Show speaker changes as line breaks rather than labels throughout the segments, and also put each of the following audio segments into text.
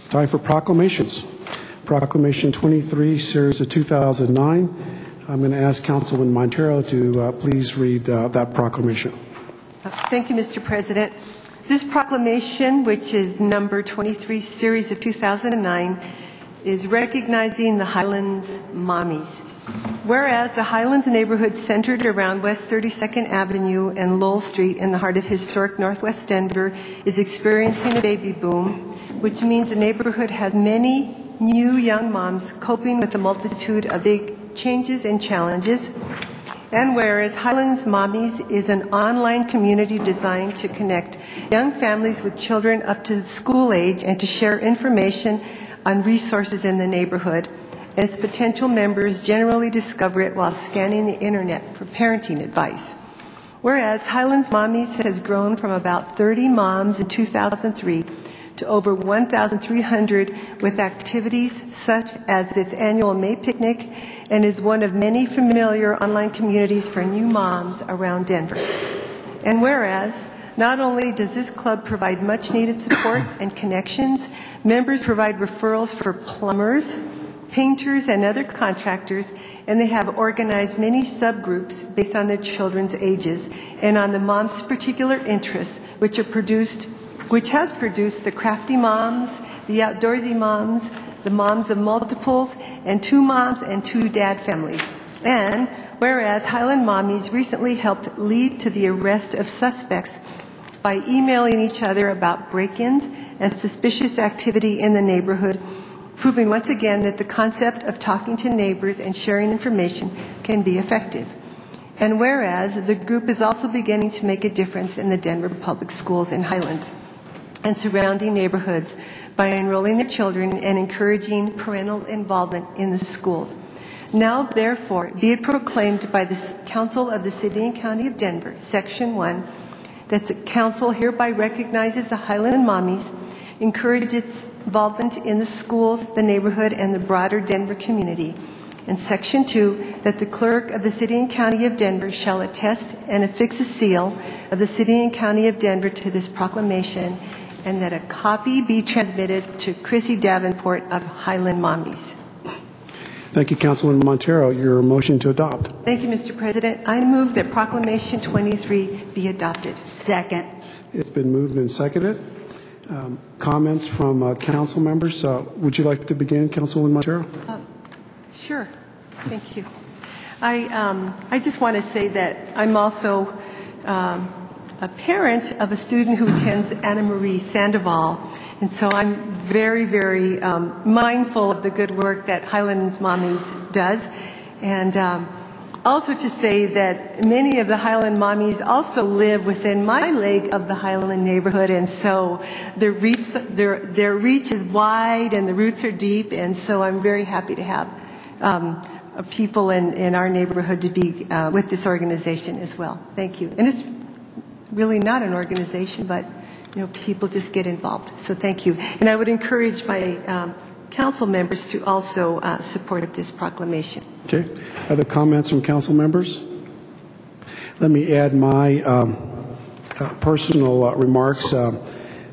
Time for proclamations. Proclamation 23, series of 2009. I'm going to ask Councilman Montero to please read that proclamation.
Thank you, Mr. President. This proclamation, which is number 23, series of 2009, is recognizing the Highlands Mommies. Whereas the Highlands neighborhood centered around West 32nd Avenue and Lowell Street in the heart of historic Northwest Denver is experiencing a baby boom, which means the neighborhood has many new young moms coping with a multitude of big changes and challenges. And whereas Highlands Mommies is an online community designed to connect young families with children up to school age and to share information on resources in the neighborhood, and its potential members generally discover it while scanning the internet for parenting advice. Whereas Highlands Mommies has grown from about 30 moms in 2003 to over 1,300 with activities such as its annual May picnic, and is one of many familiar online communities for new moms around Denver. And whereas not only does this club provide much needed support and connections, members provide referrals for plumbers, painters, and other contractors, and they have organized many subgroups based on their children's ages and on the mom's particular interests, which has produced the crafty moms, the outdoorsy moms, the moms of multiples, and 2 moms and 2 dad families. And whereas Highland Mommies recently helped lead to the arrest of suspects by emailing each other about break-ins and suspicious activity in the neighborhood, proving once again that the concept of talking to neighbors and sharing information can be effective. And whereas the group is also beginning to make a difference in the Denver public schools in Highlands and surrounding neighborhoods by enrolling their children and encouraging parental involvement in the schools. Now, therefore, be it proclaimed by the Council of the City and County of Denver, Section 1, that the Council hereby recognizes the Highland Mommies, encourages involvement in the schools, the neighborhood, and the broader Denver community. And Section 2, that the Clerk of the City and County of Denver shall attest and affix a seal of the City and County of Denver to this proclamation, and that a copy be transmitted to Chrissy Davenport of Highland Mommies.
Thank you, Councilman Montero. Your motion to adopt.
Thank you, Mr. President. I move that Proclamation 23 be adopted.
Second.
It's been moved and seconded. Comments from council members? Would you like to begin, Councilman Montero?
Sure. Thank you. I just want to say that I'm also a parent of a student who attends Anna Marie Sandoval, and so I'm very, very mindful of the good work that Highlands Mommies does, and also to say that many of the Highland Mommies also live within my leg of the Highland neighborhood, and so their reach is wide and the roots are deep, and so I'm very happy to have people in our neighborhood to be with this organization as well. Thank you. And it's really not an organization, but people just get involved. So thank you. And I would encourage my council members to also support this proclamation.
Okay. Other comments from council members? Let me add my personal remarks.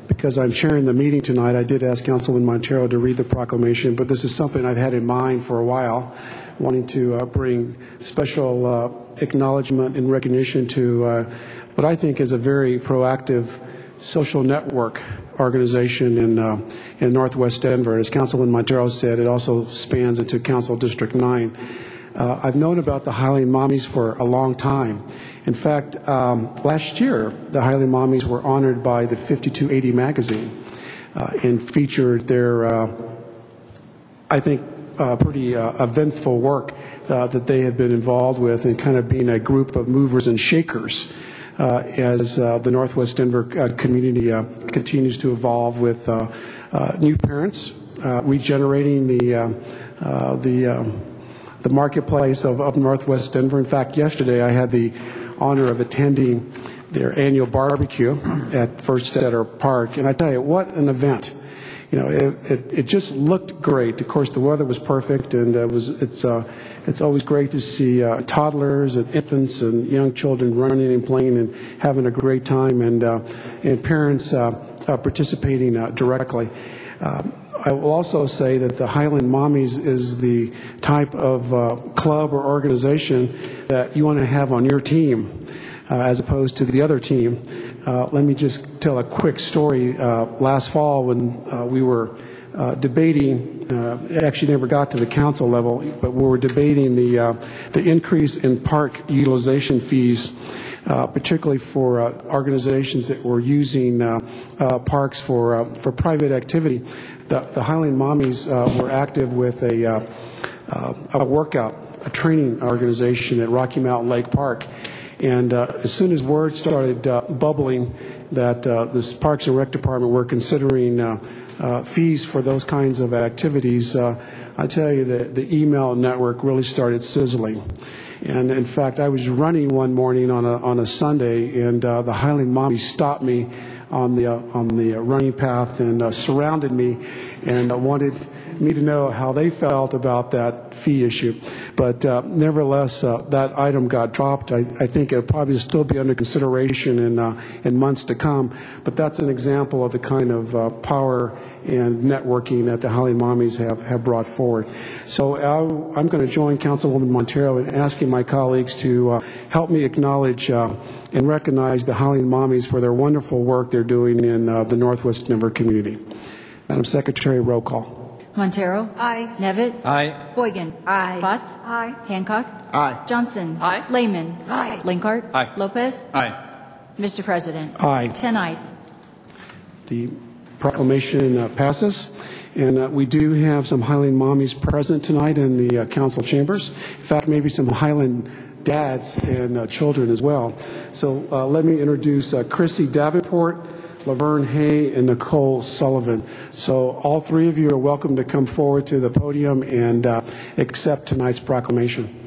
Because I'm chairing the meeting tonight, I did ask Councilman Montero to read the proclamation, but this is something I've had in mind for a while, wanting to bring special acknowledgement and recognition to what I think is a very proactive social network organization in Northwest Denver. As Councilman Montero said, it also spans into Council District 9. I've known about the Highland Mommies for a long time. In fact, last year, the Highland Mommies were honored by the 5280 magazine and featured their, I think, pretty eventful work that they have been involved with in kind of being a group of movers and shakers as the Northwest Denver community continues to evolve with new parents, regenerating the marketplace of Northwest Denver. In fact, yesterday I had the honor of attending their annual barbecue at First Center Park, and I tell you, what an event. It just looked great. Of course, the weather was perfect, and it's always great to see toddlers and infants and young children running and playing and having a great time, and parents participating directly. I will also say that the Highland Mommies is the type of club or organization that you want to have on your team as opposed to the other team. Let me just tell a quick story. Last fall when we were debating, it actually never got to the council level, but we were debating the increase in park utilization fees, particularly for organizations that were using parks for private activity. The Highland Mommies were active with a workout, a training organization at Rocky Mountain Lake Park. And as soon as word started bubbling that this Parks and Rec Department were considering fees for those kinds of activities, I tell you that the email network really started sizzling. And in fact, I was running one morning on a Sunday, and the Highland Mommies stopped me on the running path and surrounded me and wanted me to know how they felt about that fee issue. But nevertheless, that item got dropped. I think it'll probably still be under consideration in months to come. But that's an example of the kind of power and networking that the Highland Mommies have brought forward. So I'm going to join Councilwoman Montero in asking my colleagues to help me acknowledge and recognize the Highland Mommies for their wonderful work they're doing in the Northwest Denver community. Madam Secretary, roll call.
Montero.
Aye.
Nevitt.
Aye.
Boygan.
Aye.
Potts.
Aye.
Hancock.
Aye.
Johnson.
Aye.
Lehman.
Aye.
Linkart.
Aye.
Lopez.
Aye.
Mr. President.
Aye.
10 ayes.
The proclamation passes. And we do have some Highland Mommies present tonight in the council chambers. In fact, maybe some Highland dads and children as well. So let me introduce Chrissy Davenport, Laverne Hay, and Nicole Sullivan. So all three of you are welcome to come forward to the podium and accept tonight's proclamation.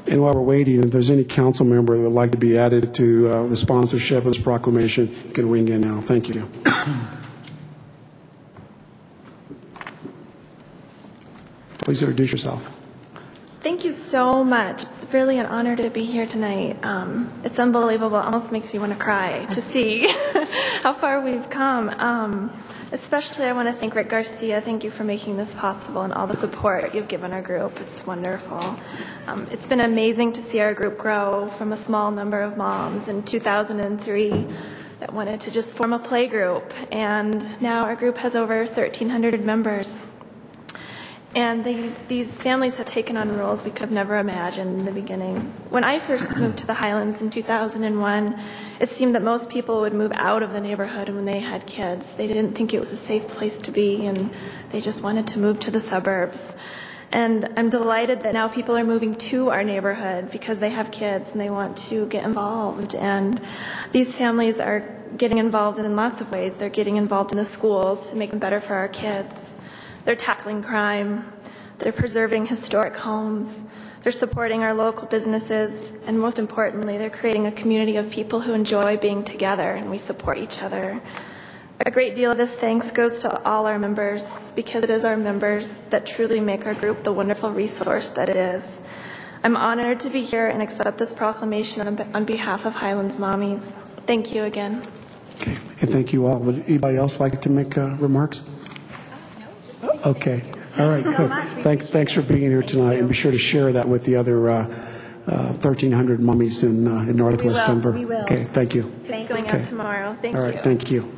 And while we're waiting, if there's any council member that would like to be added to the sponsorship of this proclamation, you can ring in now. Thank you. Please introduce yourself.
Thank you so much. It's really an honor to be here tonight. It's unbelievable. It almost makes me want to cry to see how far we've come. Especially I want to thank Rick Garcia. Thank you for making this possible and all the support you've given our group. It's wonderful. It's been amazing to see our group grow from a small number of moms in 2003 that wanted to just form a play group. And now our group has over 1,300 members. And these families have taken on roles we could have never imagined in the beginning. When I first moved to the Highlands in 2001, it seemed that most people would move out of the neighborhood when they had kids. They didn't think it was a safe place to be, and they just wanted to move to the suburbs. And I'm delighted that now people are moving to our neighborhood because they have kids and they want to get involved. And these families are getting involved in lots of ways. They're getting involved in the schools to make them better for our kids. They're tackling crime, they're preserving historic homes, they're supporting our local businesses, and most importantly, they're creating a community of people who enjoy being together and we support each other. A great deal of this thanks goes to all our members because it is our members that truly make our group the wonderful resource that it is. I'm honored to be here and accept this proclamation on behalf of Highlands Mommies. Thank you again.
Okay, and thank you all. Would anybody else like to make remarks? Okay. All right. Good. Thanks for being here tonight, and be sure to share that with the other 1,300 mommies in Northwest Denver.
We will.
Okay. Thank you.
Going out tomorrow. Thank you.
All right. Thank you.